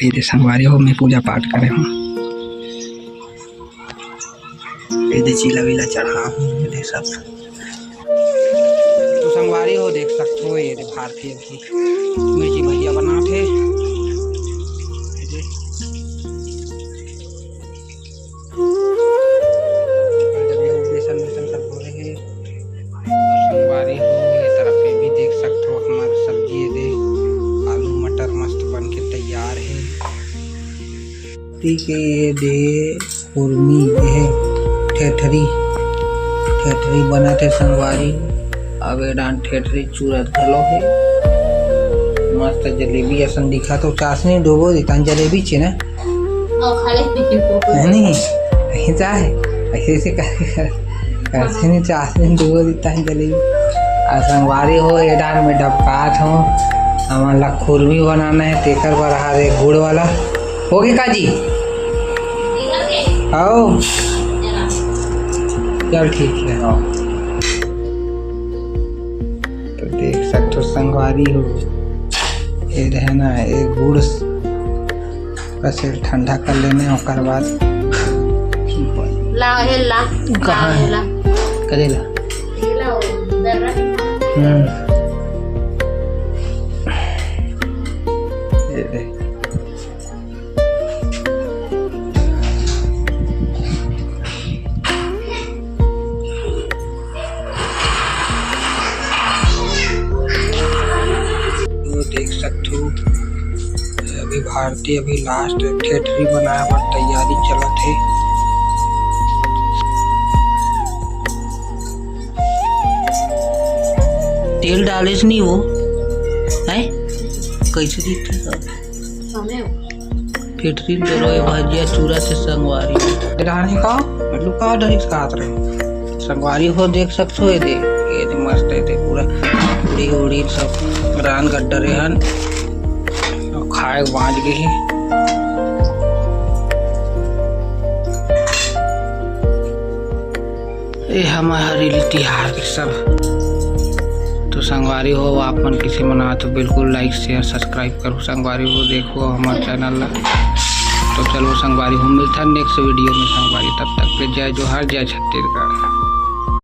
ये संगवारी हो मैं पूजा पाठ करे हूँ। ये चीला वीला चढ़ा हूँ ये सब। तो संगवारी हो देख सकते हो ये भारतीय की मिर्ची भजिया बना थे। संगवारी हो ये तरफ पे भी देख सकते हो हमारी सब्जी दे आलू मटर मस्त बन के तैयार है। के ये दे कुर्मी है ठेठरी बना थे संगवारी। अब डान ठेठरी चूरत घलो है मस्त जलेबी असन दिखा तो चाशनी डोबो दिता जलेबी छे ना नहीं ऐसा है ऐसे से कैसे नहीं चाशनी डोबो दिता जलेबी। संगवारी हो ये डान में डबकात हो हमारा खुरमी बनाना है तेकर पर रहा दे गुड़ वाला हो गए काजी आओ चल ठीक है आओ। तो देख सकते हो संगवारी हो ये रहना है एक गुड़ बस ठंडा कर लेने और बाद कहाँ है करेला ये देख सकते हो अभी भारतीय अभी लास्ट ठेठरी बनाया पर तैयारी चलत है। तेल डालिस नहीं वो है कैसे दिखता ठेठरी डरो भजिया चूरा से संगवारी डालने का मतलब का डर खात रहे संगवारी हो देख सकते हो ये मस्त है पूरा उड़ी उड़ी सब रान गड्ढा रेहन खाए बाँच गई। ये हमारी तिहार सब। तो संगवारी हो आप मन किसी मना तो बिल्कुल लाइक शेयर सब्सक्राइब करो संगवारी हो देखो हमारे चैनल ला। तो चलो संगवारी हो मिलता नेक्स्ट वीडियो में संगवारी तब तक जय जोहार जय छत्तीसगढ़।